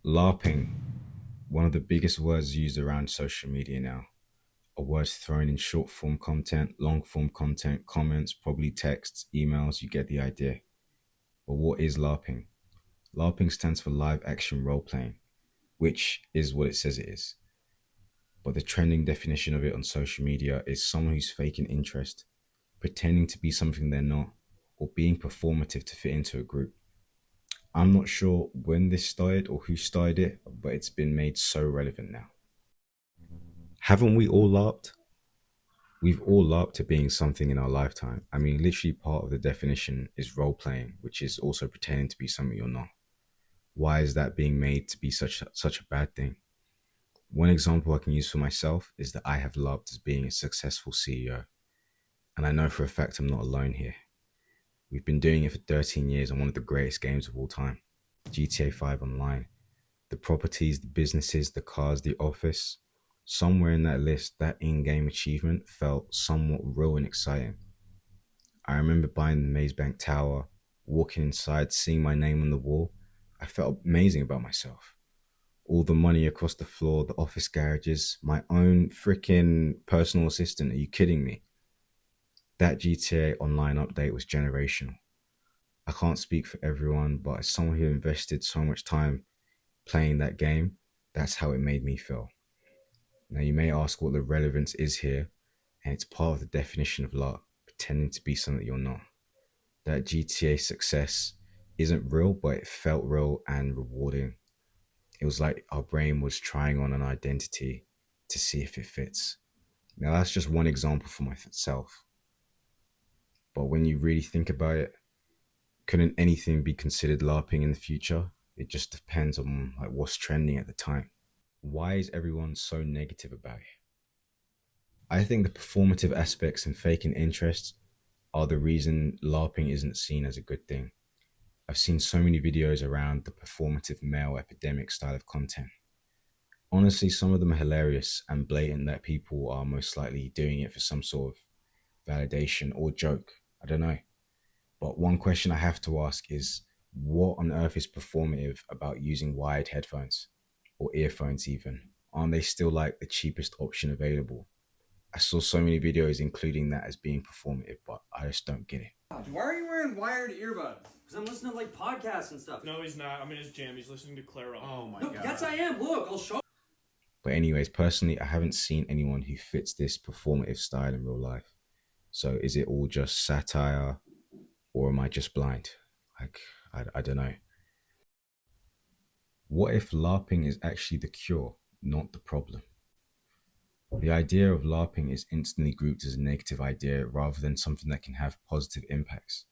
LARPing, one of the biggest words used around social media now. A word thrown in short form content, long form content, comments, probably texts, emails, you get the idea. But what is LARPing? LARPing stands for live action role playing, which is what it says it is. But the trending definition of it on social media is someone who's faking interest, pretending to be something they're not, or being performative to fit into a group. I'm not sure when this started or who started it, but it's been made so relevant now. Haven't we all LARPed? We've all LARPed to being something in our lifetime. I mean, literally part of the definition is role playing, which is also pretending to be something you're not. Why is that being made to be such a bad thing? One example I can use for myself is that I have LARPed as being a successful CEO. And I know for a fact I'm not alone here. We've been doing it for 13 years on one of the greatest games of all time, GTA 5 Online. The properties, the businesses, the cars, the office, somewhere in that list, that in-game achievement felt somewhat real and exciting. I remember buying the Maze Bank Tower, walking inside, seeing my name on the wall. I felt amazing about myself. All the money across the floor, the office garages, my own freaking personal assistant. Are you kidding me? That GTA Online update was generational. I can't speak for everyone, but as someone who invested so much time playing that game, that's how it made me feel. Now, you may ask what the relevance is here, and it's part of the definition of LARP, pretending to be something you're not. That GTA success isn't real, but it felt real and rewarding. It was like our brain was trying on an identity to see if it fits. Now, that's just one example for myself. But when you really think about it, couldn't anything be considered LARPing in the future? It just depends on what's trending at the time. Why is everyone so negative about it? I think the performative aspects and faking interests are the reason LARPing isn't seen as a good thing. I've seen so many videos around the performative male epidemic style of content. Honestly, some of them are hilarious and blatant that people are most likely doing it for some sort of validation or joke. I don't know. But one question I have to ask is, what on earth is performative about using wired headphones or earphones even? Aren't they still like the cheapest option available? I saw so many videos including that as being performative, but I just don't get it. Why are you wearing wired earbuds? Because I'm listening to like podcasts and stuff. No, he's not. I'm in his gym. He's listening to Clara. Oh my No, god. yes I am. Look, I'll show. But anyways, personally, I haven't seen anyone who fits this performative style in real life. So is it all just satire, or am I just blind? I don't know. What if LARPing is actually the cure, not the problem? The idea of LARPing is instantly grouped as a negative idea rather than something that can have positive impacts.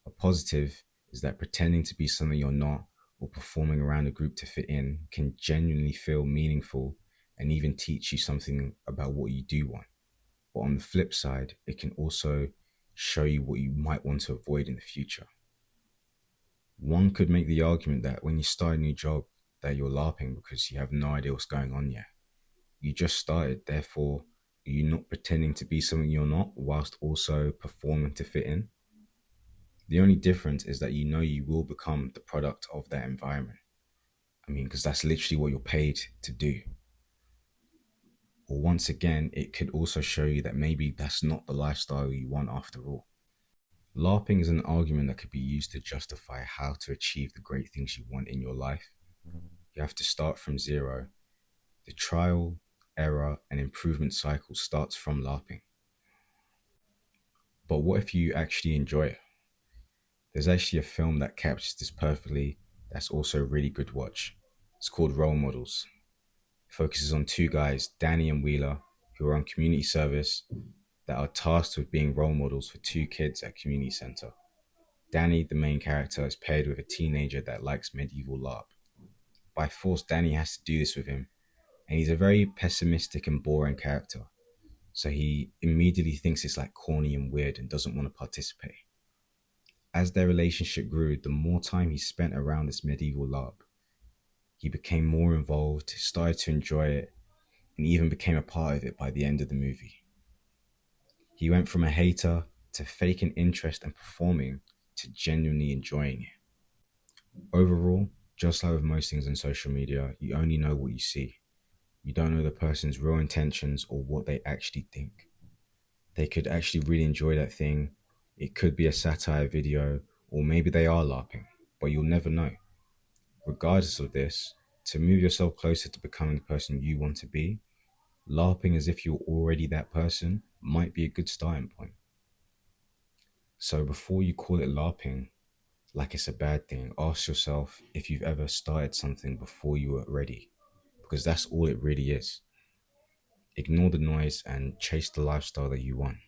A positive is that pretending to be something you're not or performing around a group to fit in can genuinely feel meaningful and even teach you something about what you do want. But on the flip side, it can also show you what you might want to avoid in the future. One could make the argument that when you start a new job, that you're LARPing because you have no idea what's going on yet. You just started, therefore, are you not pretending to be something you're not whilst also performing to fit in? The only difference is that you know you will become the product of that environment. I mean, because that's literally what you're paid to do. Or once again, it could also show you that maybe that's not the lifestyle you want after all. LARPing is an argument that could be used to justify how to achieve the great things you want in your life. You have to start from zero. The trial, error, and improvement cycle starts from LARPing. But what if you actually enjoy it? There's actually a film that captures this perfectly that's also a really good watch. It's called Role Models. It focuses on two guys, Danny and Wheeler, who are on community service that are tasked with being role models for two kids at community center. Danny, the main character, is paired with a teenager that likes medieval LARP. By force, Danny has to do this with him, and he's a very pessimistic and boring character. So he immediately thinks it's like corny and weird and doesn't want to participate. As their relationship grew, the more time he spent around this medieval LARP, he became more involved, started to enjoy it, and even became a part of it by the end of the movie. He went from a hater to faking interest and performing to genuinely enjoying it. Overall, Just like with most things on social media, you only know what you see. You don't know the person's real intentions or what they actually think. They could actually really enjoy that thing. It could be a satire video, or maybe they are LARPing, but you'll never know. Regardless of this, to move yourself closer to becoming the person you want to be, LARPing as if you're already that person might be a good starting point. So before you call it LARPing, like it's a bad thing, ask yourself if you've ever started something before you were ready, because that's all it really is. Ignore the noise and chase the lifestyle that you want.